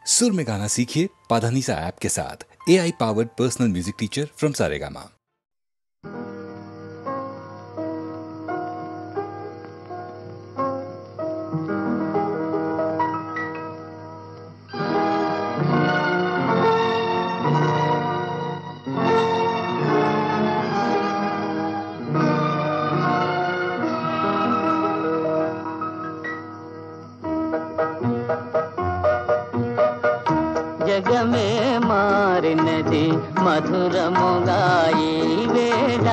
सुर में गाना सीखिए पाधानीसा ऐप के साथ। AI powered personal music teacher from Saregama. జగమే మారినది మధురముగాయి వేళ,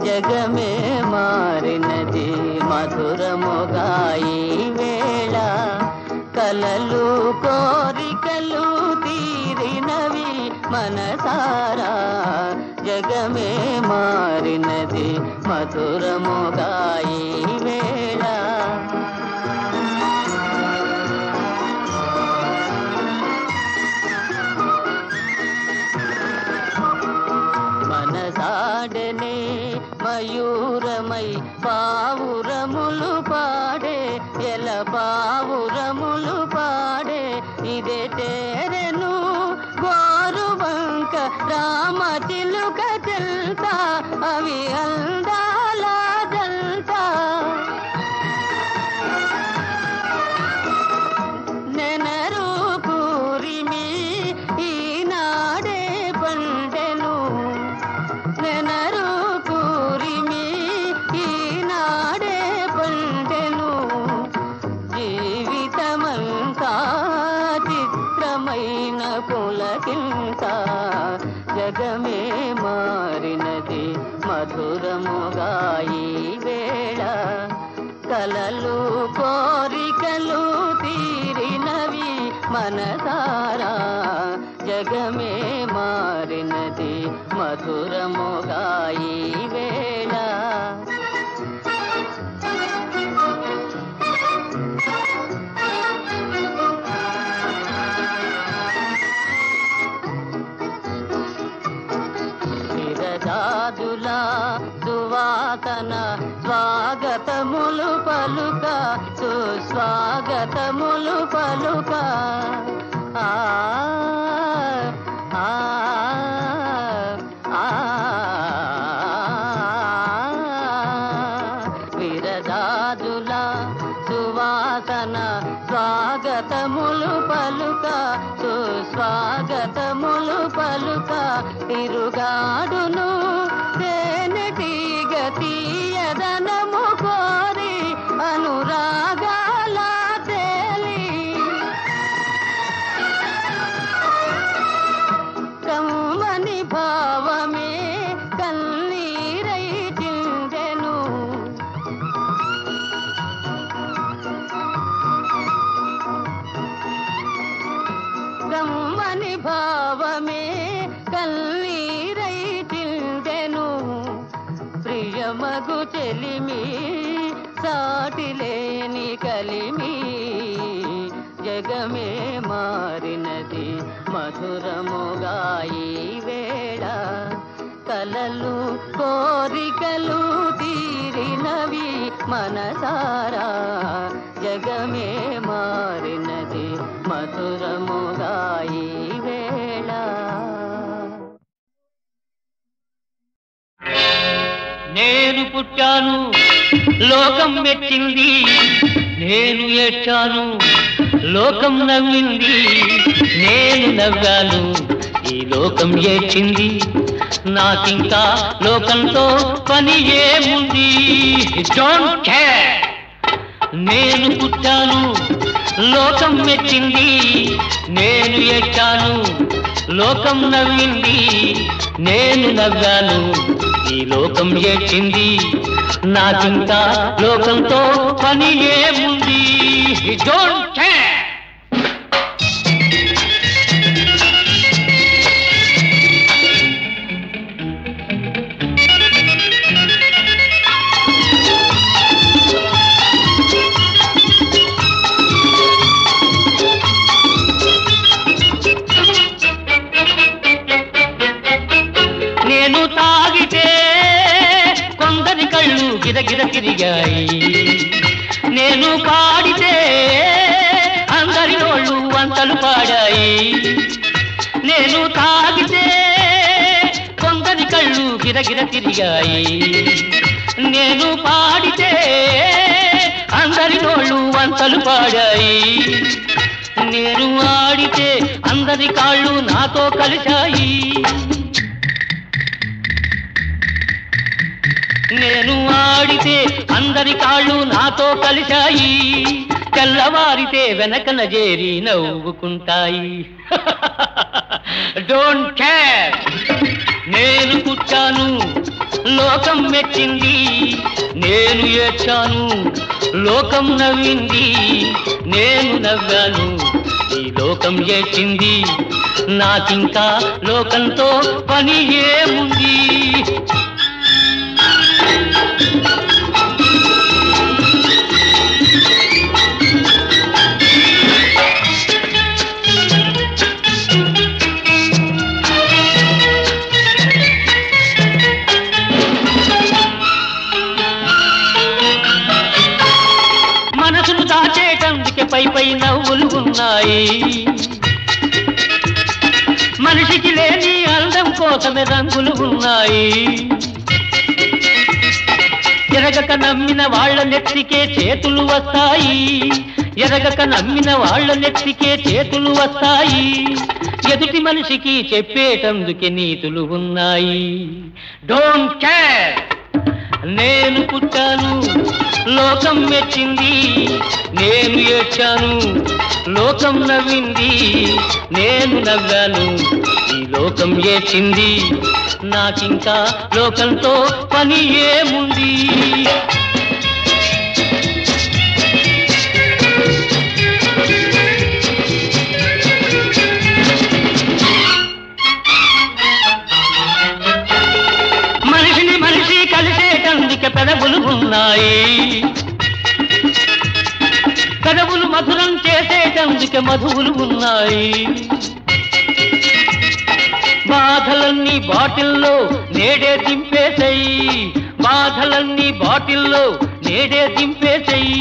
జగమే మారినది మధురముగాయి వేళ, కలలు కోరికలు తీరినవి మనసారా, జగమే మారినది మధురముగాయి వేళ. మనసాడనే మయూరమై పావురములు పాడే, ఎల పావురములు పాడే, ఇదే తేరెను గోరువంక రామ చిలుక చెల్తా, అవి అందాల జల్తా. నెనరు కూరిమి ఈనాడే పండెను, నెనరు కూరిమి ఈనాడే పండెను, జీవితమంతా చిత్రమైన పులకింత, జగమే మారినది మధురముగాయి వేళ, కలలు కోరికలు తీరినవి మనసారా, జగమే మారినది మధురముగాయి వేళ. విరజాజులా సువాసన స్వాగతములు పలుక, సుస్వాగతములు పలుక, ఆ ఆ ఆ విరజాజుల సువాసన స్వాగతములు పలుక, సుస్వాగతములు పలుక, తిరుగాడును తేనెటీగ తీయదనము కోరి అనురాగాల తేలి, కమ్మని భావమే కన్నీరై చిందెను, కమ్మని భావమే కన్నీరై చిందెను, ప్రియమగు చెలిమి సాటిలేని కలిమి, జగమే మారినది మధురముగాయి వేళ, కలలు కోరికలు తీరినవి మనసారా, జగమే మారినది మధురముగాయి వేళ. నేను పుట్టాను లోకం మెచ్చింది, నేను ఏడ్చాను లోకం నవ్వింది, నేను నవ్వాను ఈ లోకం ఏడ్చింది, నాకింకా లోకంతో పని ఏముంది. Don't care. నేను పుట్టాను లోకం మెచ్చింది, నేను ఏడ్చాను లోకం నవ్వింది, నేను నవ్వాను ఈ లోకం ఏడ్చింది, నాకింకా లోకంతో పని ఏముంది. Don't care. నేను తాగితే కొందరి కళ్ళు గిరగిర తిరిగాయి, నేను పాడితే పాడాయి. నేను తాగితే కొందరి కళ్ళు గిరగిర తిరిగాయి. నేను పాడితే అందరి నోళ్ళు వంతలు పాడాయి. నేను ఆడితే అందరి కాళ్ళు నాతో కలిశాయి. నేను ఆడితే అందరి కాళ్ళు నాతో కలిశాయి. తెల్లవారితే వెనకన చేరి నవ్వుకుంటాయి. డోంట్ కేర్, నేను పుట్టాను, లోకం మెచ్చింది. నేను ఏడ్చాను, లోకం నవ్వింది. నేను నవ్వాను, ఈ లోకం ఏడ్చింది. నాకింకా లోకంతో పని ఏముంది? మనసును దాచేటందుకే పై పై నవ్వులు ఉన్నాయి. మనిషికి లేని అందం కోసమే రంగులు ఉన్నాయి. ఎరగక నమ్మిన వాళ్ళ నెత్తికే చేతులు వస్తాయి. ఎరగక నమ్మిన వాళ్ళ నెత్తికే చేతులు వస్తాయి. ఎదుటి మనిషికి చెప్పేటందుకే నీతులు ఉన్నాయి. డోంట్ కేర్, నేను పుట్టాను, లోకం మెచ్చింది. నేను ఏడ్చాను, లోకం నవ్వింది. నేను నవ్వాను, ఈ లోకం ఏడ్చింది. నాకింకా లోకంతో పని ఏముంది? మనిషిని మనిషి కలిసేటందుకే పెదవులు ఉన్నాయి. పెదవులు మధురం చేసేటందుకే మధువులు ఉన్నాయి. బాధలన్నీ బాటిల్లో నేడే దింపేసాయి. బాధలన్నీ బాటిల్లో నేడే దింపేసాయి.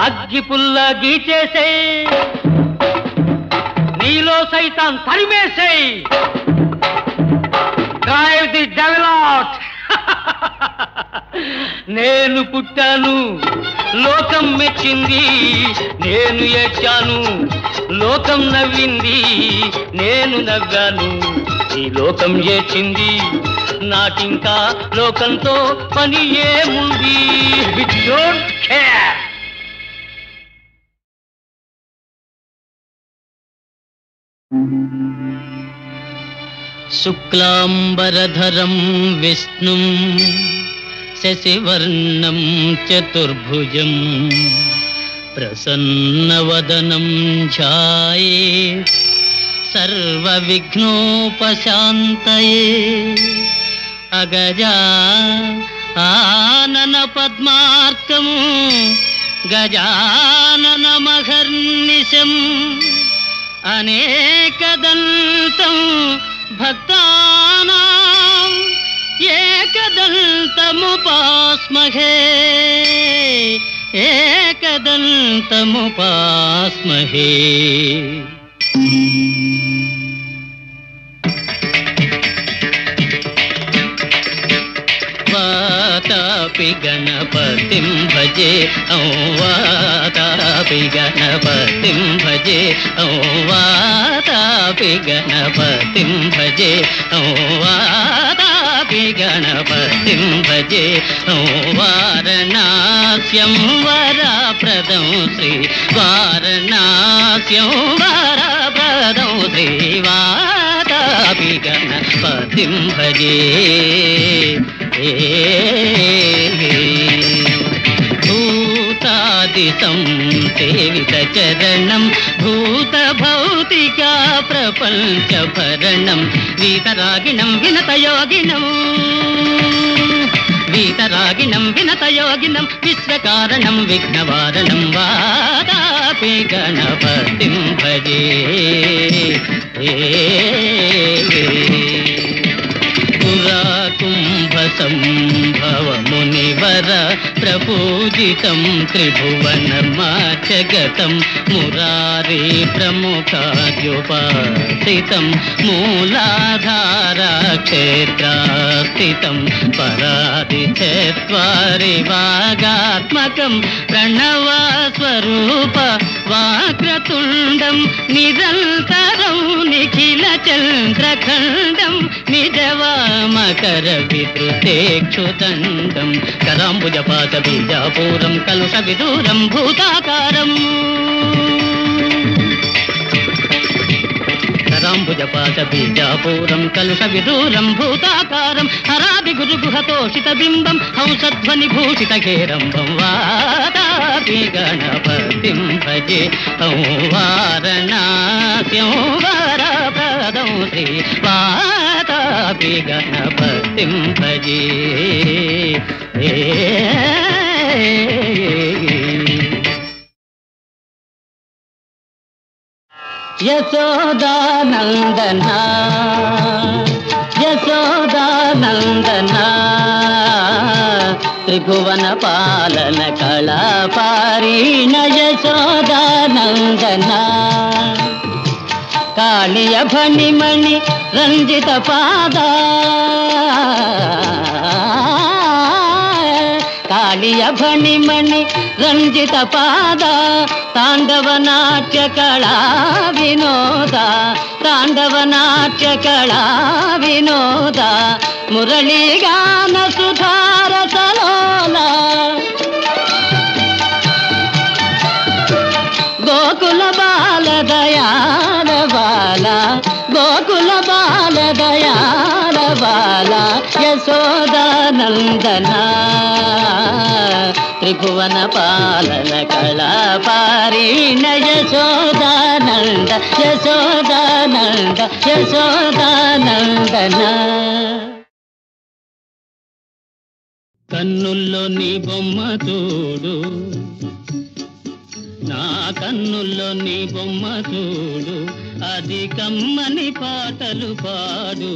అగ్గి పుల్ల గీచేసాయి, నీలో సైతం తరిమేసాయి. Drive the devil out. నేను పుట్టాను, లోకం మెచ్చింది. నేను ఏడ్చాను, లోకం నవ్వింది. నేను నవ్వాను, ఈ లోకం ఏడ్చింది. నాకింకా లోకంతో పని ఏముంది? Don't care. శుక్లాంబరధరం విష్ణుం శశివర్ణం చతుర్భుజం ప్రసన్నవదనం ధ్యాయేత్ సర్వవిఘ్నోపశాంతయే. అగజా ఆనన పద్మార్కం గజాననమహర్నిశం అనేకదంతం భక్తానాం ఏకదంతముపాస్మహే. ఏకదంతముపాస్మహే. వాతాపి గణపతిం భజే ఔ వాతాపి గణపతిం భజే ఔ వాతాపి గణపతిం భజే ఔ వాతాపి గణపతిం భజే ఔ వారణాస్యం వరప్రదం శ్రీ వారణాస్యం వరప్రదం శ్రీ వాతాపి గణపతిం భజే. భూతాదిశం సేవిత చరణం భూత భౌతికా ప్రపంచ భరణం వీతరాగిణం వినతయోగినం వీతరాగిణం వినతయోగినం విశ్వకారణం విఘ్నవారణం వాతాపి గణపతిం భజే. పురా కుంభ సంభవ మునివర ప్రపంచ పూజితం త్రిభువనమాచగతం మురారీ ప్రముఖాద్యుపాసితం మూలాధారా క్షేత్రాస్థితం పరాది చత్వారి వాగాత్మకం ప్రణవస్వరూప వాక్రతుండం నిరంతరం నిఖిల చంద్రఖండం నిజవామకర విద్రుతేక్షుదండం కరాంబుజపాత బీజాపూరం కలుష విదూరం భూతాకారం కరాంబుజపాత బీజాపూరం కలుష విదూరం భూతాకారం హరాభి గురుగుహతోషిత బింబం హంసధ్వని భూషిత కేరంబం వాతాపి గణపతిం భజే వారణాస్యం వరప్రదం శ్రీ వాతాపి గణపతిం భజే యశోదానందనా యశోదానందనా త్రిభువన పాలన కళాపారీణ యశోదానందనా కాళియ ఫణిమణి రంజిత పాదా కాళియ ఫణిమణి రంజిత పాద తాండవ నాట్య కళా వినోద తాండవ నాట్య కళా వినోద మురళీగాన సుధారసలోల గోకుల బాల దయాల బాల గోకుల బాల దయాల బాల యశోదానందనా త్రిభువన పాలన కళాపారీణ యశోదానంద యశోదానంద యశోదానందనా కన్నుల్లో నీ బొమ్మ చూడు నా కన్నుల్లో నీ బొమ్మ చూడు అది కమ్మని పాటలు పాడు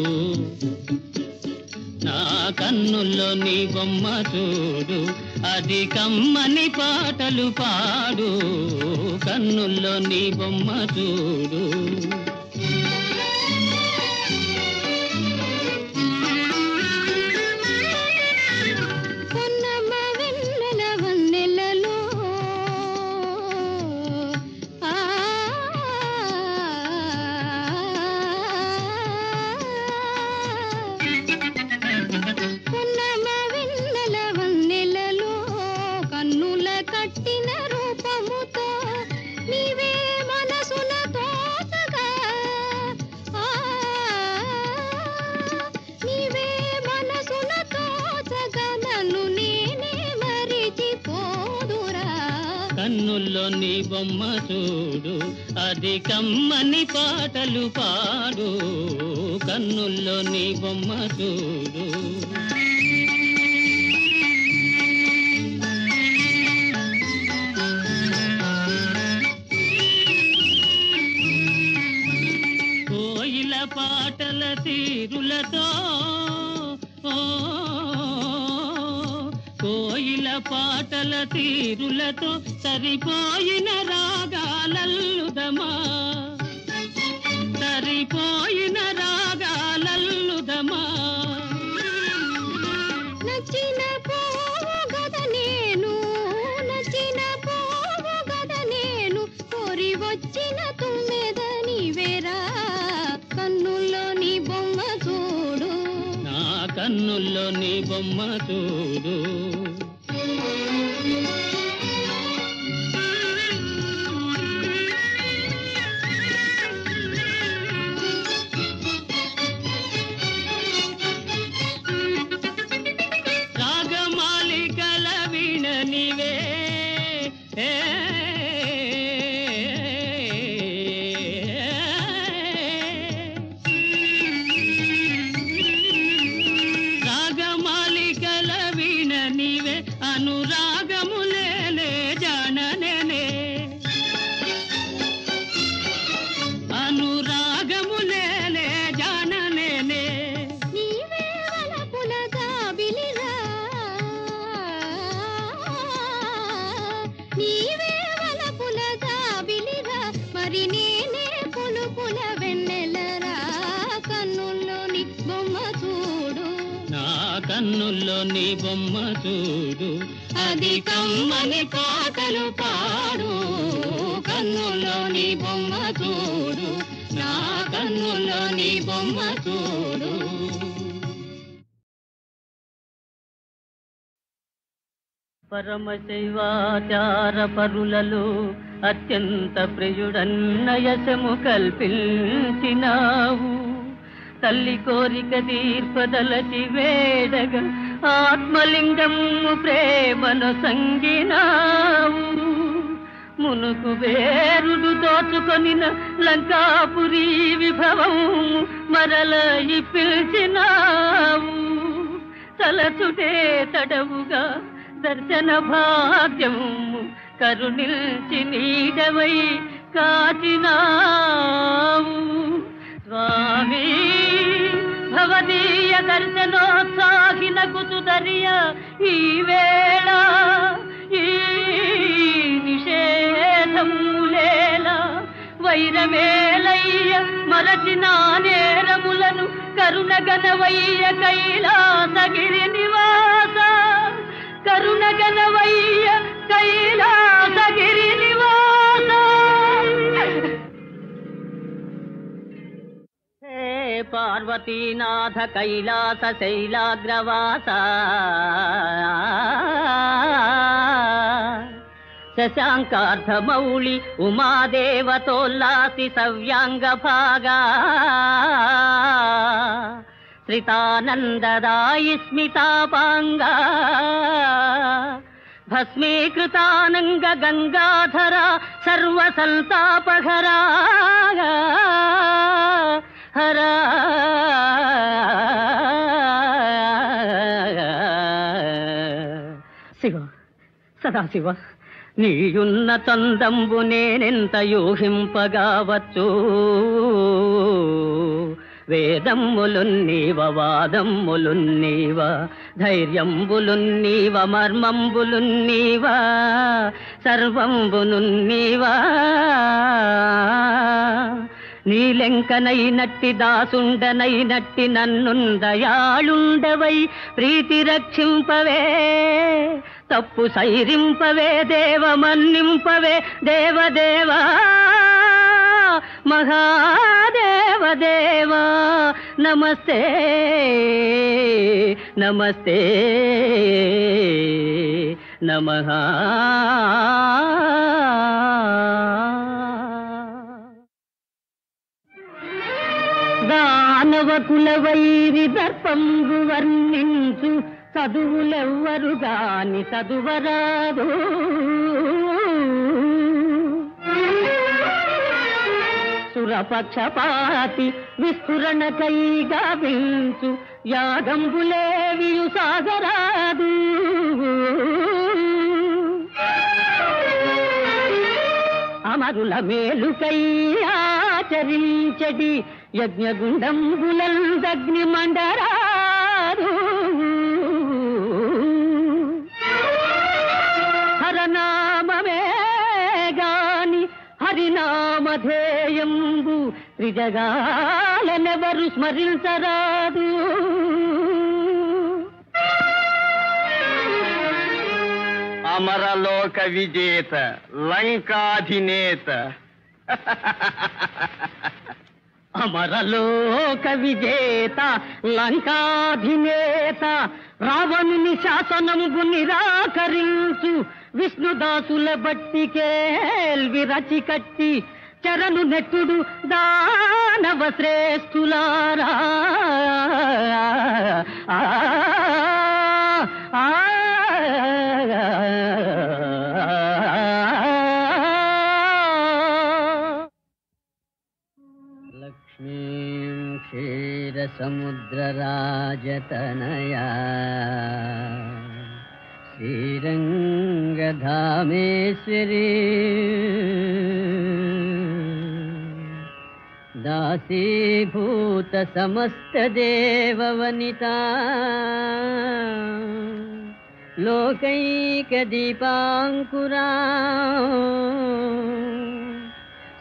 నా కన్నుల్లో నీ బొమ్మ చూడు అది కమ్మని పాటలు పాడు కన్నుల్లో నీ బొమ్మ చూడు కన్నుల్లో నీ బొమ్మ చూడు అది కమ్మని పాటలు పాడు కన్నుల్లో నీ బొమ్మ చూడు కోయిల పాటల తీరులతో కోయిల పాటల తీరులతో సరిపోయిన రాగాలల్లుదమా సరిపోయిన రాగాలల్లుదమా నచ్చిన పోవు గద నేను నచ్చిన పోవు గద నేను కోరి వచ్చిన తుమ్మెద నీవేరా కన్నుల్లో నీ బొమ్మ చూడు నా కన్నుల్లో నీ బొమ్మ చూడు రాగమాలికల వీణ నీవే రాగమాలికల వీణ నీవే కన్నుల్లో నీ బొమ్మ చూడు, అది కమ్మని పాటలు పాడు. కన్నుల్లో నీ బొమ్మ చూడు, నా కన్నుల్లో నీ బొమ్మ చూడు. పరమశైవాచార పరులలో అత్యంత ప్రియుడన్నయసము కల్పించినావు. తల్లి కోరిక తీర్పదలచి వేడగా ఆత్మలింగము ప్రేమను సంగినావు. మునుకు వేరుడు దోచుకొనిన లంకాపురి విభవం మరల పిలిచినావు. తలచుటే తడవుగా దర్శన భాగ్యము కరుణిల్చి నీడవై కాచినావు. స్వామి భవదీయ దర్శనోత్సాహిన కుతుదరియ ఈ వేళ ఈ నిషేధములేల వైరమేలయ్య మరచిన నేరములను కరుణగనవయ్య కైలాసగిరి నివాస. కరుణగనవయ్య కైలాసగిరి నివాస. హే పార్వతీనాథ కైలాస శైలాగ్రవాస, శశాంకార్ధమౌళి ఉమాదేవతోల్లాసి సవ్యాంగ భాగా, శ్రితానందదాయి స్మితాపాంగా, భస్మీకృతానంగ గంగాధర సర్వసంతాపహరా హరా. శివ సదాశివ నీయున్న చందంబు నేనెంత యూహింపగావచ్చు. వేదమ్ములున్నీవ వాదమ్ములున్నీవ ధైర్యంబులున్నీవ మర్మంబులున్నీవ సర్వంబునున్నీవ. నీలెంకనైనట్టి దాసుండనైనట్టి నన్నుందయాళుండవై ప్రీతి రక్షింపవే. తప్పు సైరింపవే దేవ మన్నింపవే దేవదేవా మహాదేవదేవా. నమస్తే నమస్తే నమః. దానవ కుల వైరి దర్పంబు వర్ణించు చదువులెవ్వరు గాని చదువరాదు. సురపక్షపాతి విస్ఫురణకై గావించు యాగంబులేవియు సాగరాదు. అమరుల మేలుకై ఆచరించడి యజ్ఞగుండంబులందగ్ని మండరాదు. హరనామమే గాని హరినామధేయంబు త్రిజగాలనెవరు స్మరించరాదు. అమరలోక విజేత లంకాధినేత. అమరలోక విజేత లంకాధినేత రావణుని శాసనము నిరాకరించు విష్ణుదాసుల బట్టి కేల్వి రచి కట్టి చరణు నెట్టుడు దానవ శ్రేష్ఠులారా. లక్ష్మీం క్షీరసముద్రరాజతనయా శ్రీరంగధామేశ్వరీ దాసీభూత సమస్త దేవవనితా లోకైక దీపాంకురా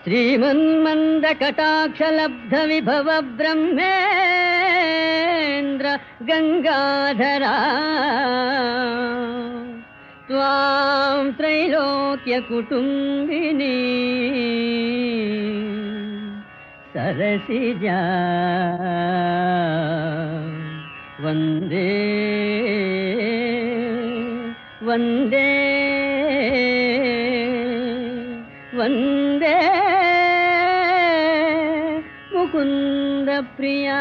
శ్రీమన్మంద కటాక్షలబ్ధ విభవ బ్రహ్మేంద్ర రామచంద్ర గంగాధరా త్వాం త్రైలోక్య కుటుంబిని సరసిజా వందే వందే వందే ముకుంద ప్రియా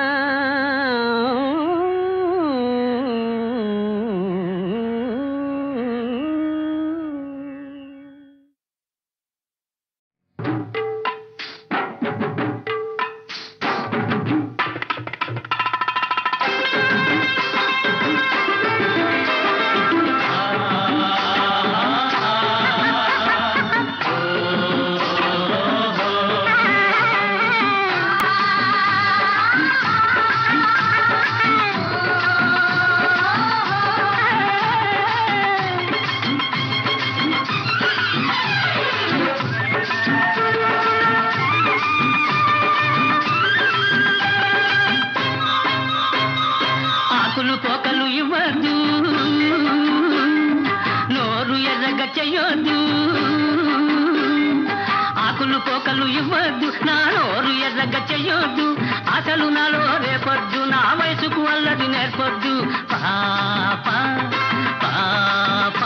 చెయ్యొద్దు ఆకులు పోకలు ఇవ్వద్దు నా నోరు ఎర్రగా చెయ్యొద్దు అసలు నాలో రేపొద్దు నా వయసుకు అల్లది నేర్పొద్దు పాప పాప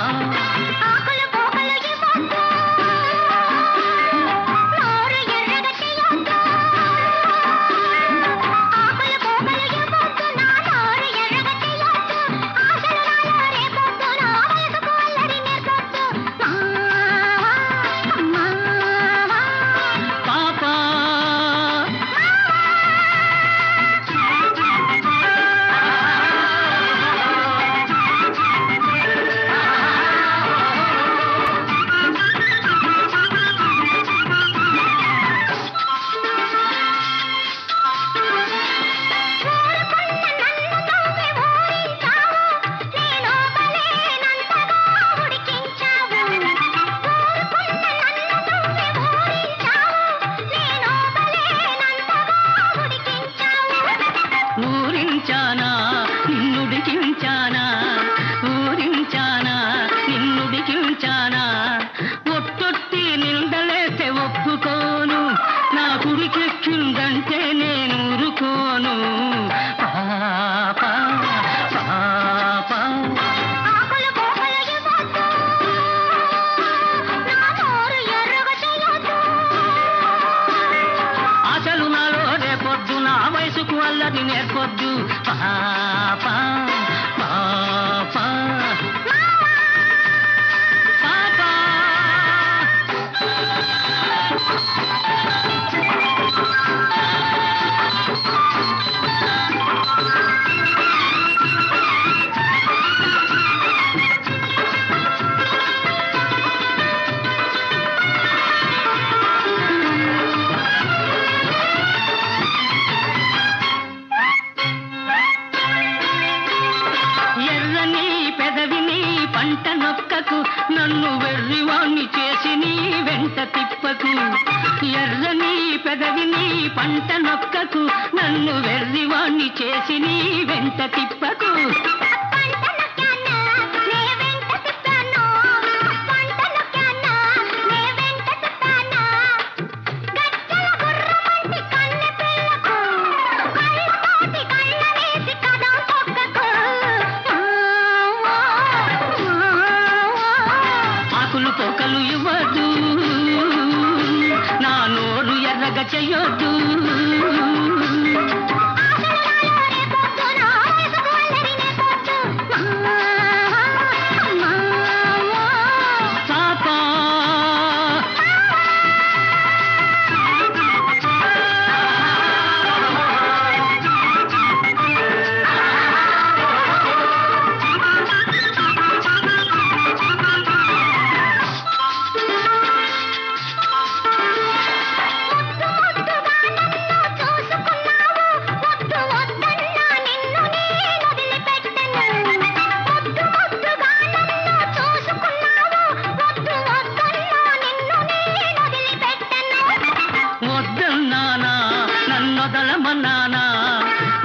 నేర్పొద్దు పాప పాప పాప పంట నొక్కకు నన్ను వెర్రివాణ్ణి చేసి నీ వెంట తిప్పకు ఎర్రని పెదవిని పంట నొక్కకు నన్ను వెర్రివాణ్ణి చేసి నీ వెంట తిప్పకు పోకలు ఇవ్వదు నా నోరు ఎర్రగా చెయ్యొద్దు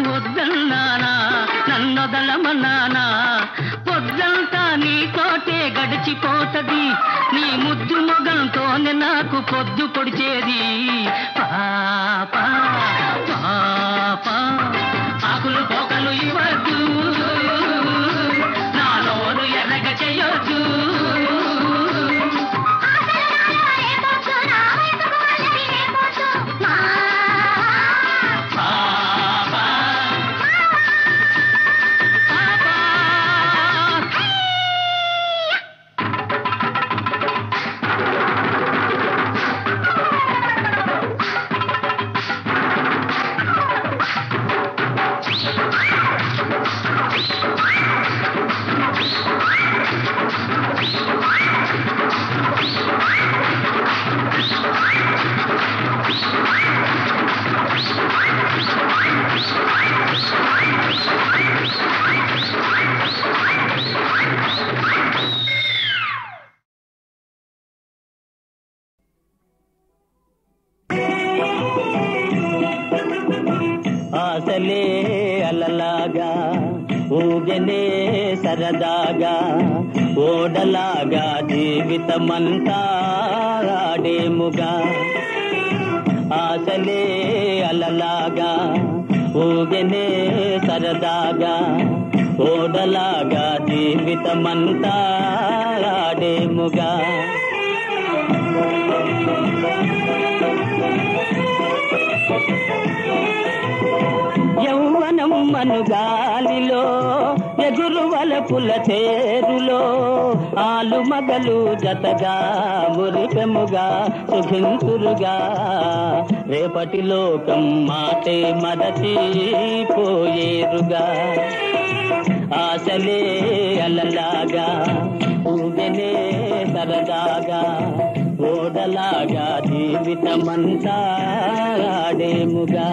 వద్దన్నానా వదలమన్నానా పొద్దంతా నీతోటే గడిచిపోతది నీ ముద్దు మొగంతోనే నాకు పొద్దు పొడిచేది పాపా పాపా ఆకులు పోకలు ఇవ్వద్దు నా నోరు ఎర్రగ చేయొద్దు ఆశలే అలలాగా ఊగనే సరదాగా ఓడలాగా జీవితమంతా ఆడేముగా ఆశలే అలలాగా ఊగనే సరదాగా ఓడలాగా జీవితమంతా ఆడేముగా యౌవనం మనుగాలిలో ఎగురు వలపుల చేరులో ఆలు మగలు జతగా మురిపెముగా సుఖింతురుగా రేపటి లోకం మాటే మరచిపోయేరుగా ఆశలే అలలాగా ఊగనే సరదాగా ఓడలాగా జీవితమంతా ఆడేముగా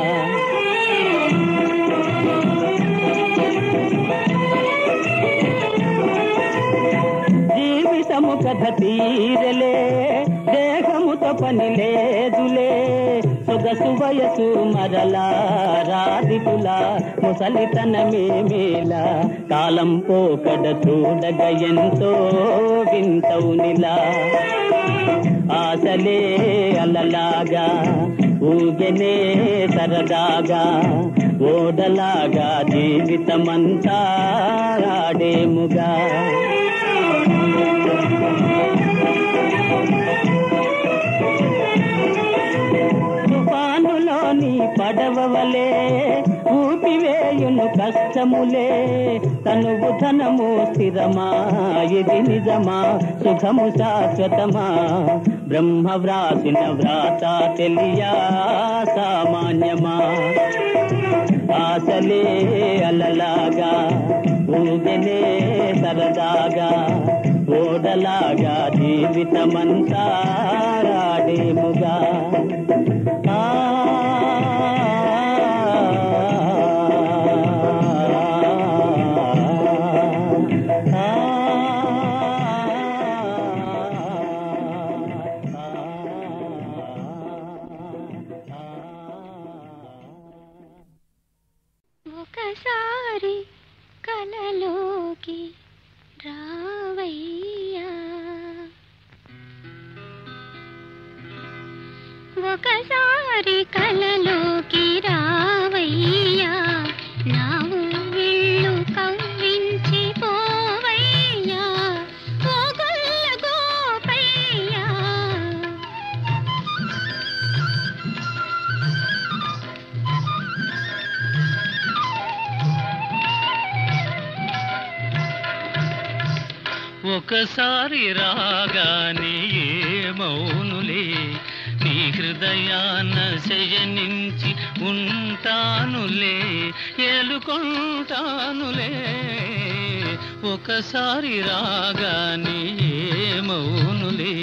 జీవితము కథ తీరలే దేహముతో పని లేదులే సొగసు వయసు మరలా రాదిపులా ముసలితనమేమేలా కాలం పోకడ చూడగ ఎంతో వింతవునిలా ఆశలే అలలాగా ఊగనే సరదాగా ఓడలాగా జీవితమంతా ఆడేముగా తుఫానులోని పడవలే ఊపివేయును కష్టములే తనువు ధనము స్థిరమా ఇది నిజమా సుఖము శాశ్వతమా బ్రహ్మ వ్రాసిన వ్రాత తెలియా సామాన్యమా ఆశలే అలలాగా ఊగనే సరదాగా ఓడలాగా జీవితమంతా ఆడేముగా ఒకసారి కలలోకి రావయ్యా ఒకసారి కలలోకి రావయ్యా నా ఊళ్ళు కవ్వించి పోవయ్యా ఓ గొల్ల గోపయ్యా ఒకసారి రాగానే ఏమౌనులే నీ హృదయాన శయనించి ఉంటానులే ఏలుకుంటానులే ఒకసారి రాగానే ఏమౌనులే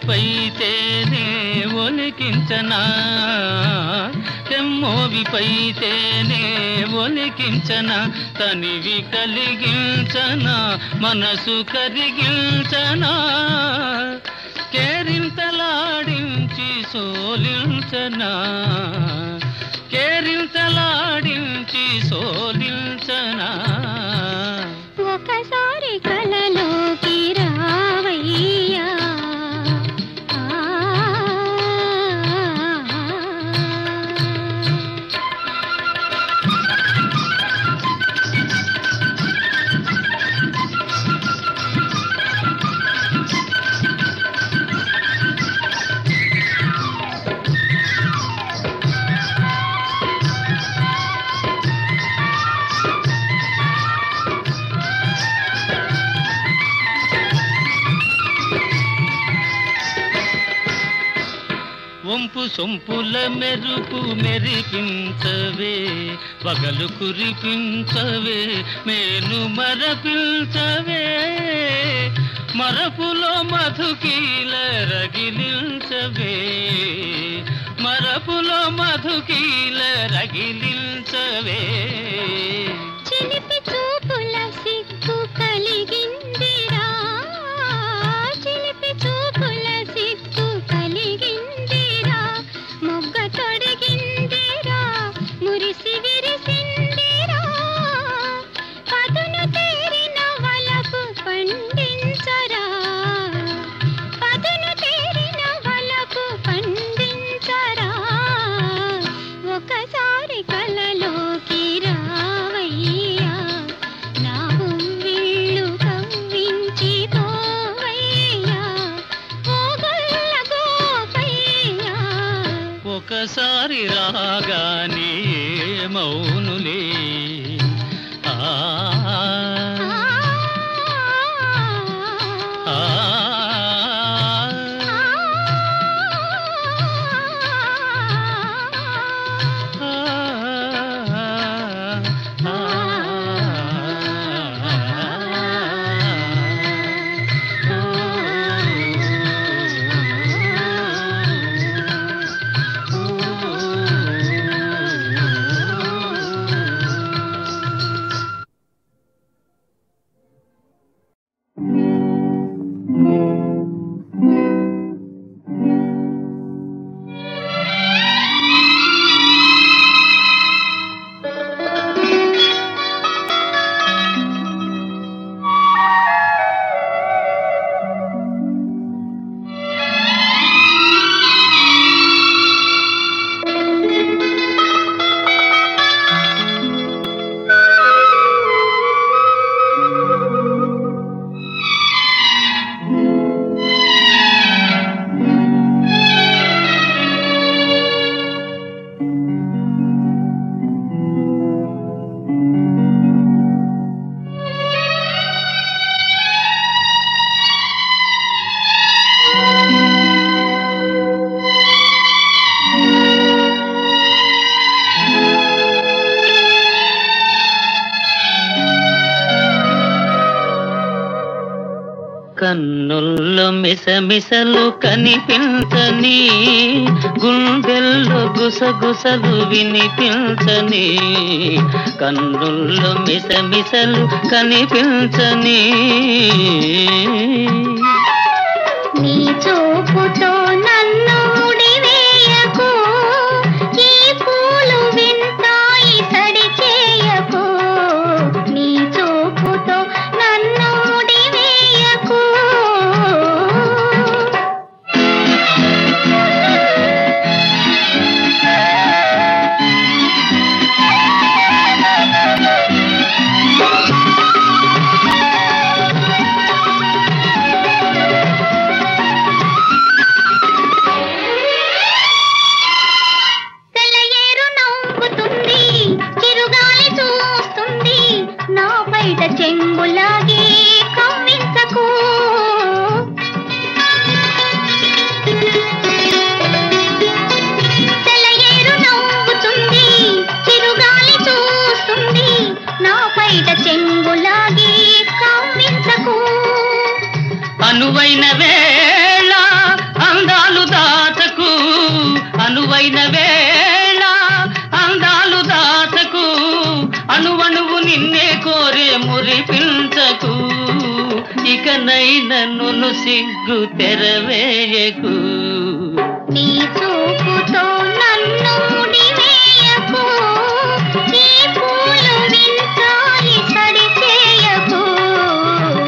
తెమ్మోవిపైతేనే ఒలికించనా తెమ్మోవిపైతేనే ఒలికించనా తనివి కలిగించనా మనసు కరిగించనా కేరింతలాడించి సోలించనా కేరింతలాడించి సోలించనా ఒకసారి కలలోకి రావయ్యా వంపు సొంపుల మెరుపు మెరిపించవే పగలు కురిపించవే మేను మరపించవే మరపులో మధుకీల రగిలించవే మరపులో మధుకీల రగిలించవే చిలిపి చూపుల సిగ్గు కలిగిందిరా చిలిపి చూపుల సిగ్గు కలిగిందిరా మొగ్గ తొడిగిందిరా మురిసి విరిసిందిరా పదును తేరిన వలపు పండించరా పదును తేరిన వలపు పండించరా ఒకసారి కలలోకి రావయ్యా నా ఉవ్విళ్ళు కవ్వించి పోవయ్యా ఓ గొల్ల గోపయ్యా ఒకసారి రాగానే మౌనులే ఆ కన్నుల్లో మిసమిసలు కనిపించని గుండెల్లో గుసగుసలు వినిపించని కన్నుల్లో మిసమిసలు కనిపించని నీ చూపుతో నన్ను ముడివేయకు ఈ పూలు వింతాయి సడి చేయకు నీ చూపుతో నన్ను ముడివేయకు చెంగులాగి కమ్మించకు తెలయేరు నవ్వుతుంది చిరుగాలి చూస్తుంది నా పైట చెంగులాగి కమ్మించకు అనువైన వేళ అనువైన వేళ అందాలు దాచకు, అణువణువు నిన్నే కోరే మురిపించకు, ఇకనైనా నన్ను సిగ్గు తెరవేయకు. నీ చూపుతో నన్ను ముడివేయకు, ఈ పూలు వింతాయి సడి చేయకు.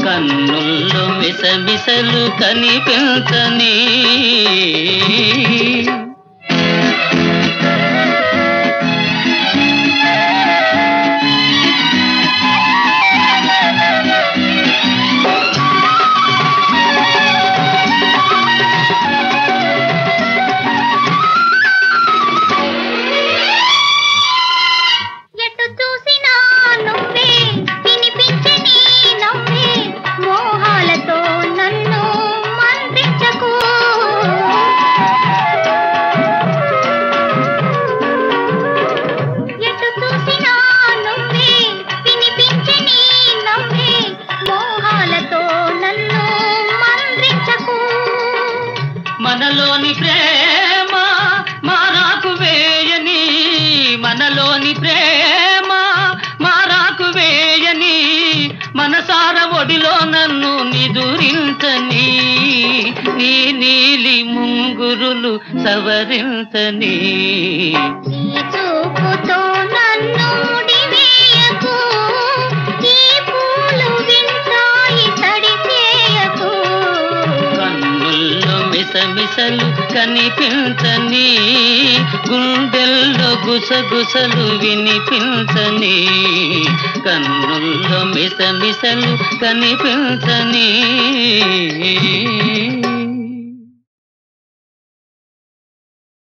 కన్నుల్లో మిసమిసలు కనిపించని మనలోని ప్రేమ మారాకు వేయని, మనలోని ప్రేమ మారాకు వేయని, మనసార ఒడిలో నన్ను నిదురించని, నీ నీలి ముంగురులు సవరించని. నీ చూపుతో నన్ను ముడివేయకు, ఈ పూలు వింతాయి సడి చేయకు. మిసమిసలు కనిపించని, గుండెల్లో గుసగుసలు వినిపించని, కన్నుల్లో మిసమిసలు కనిపించని.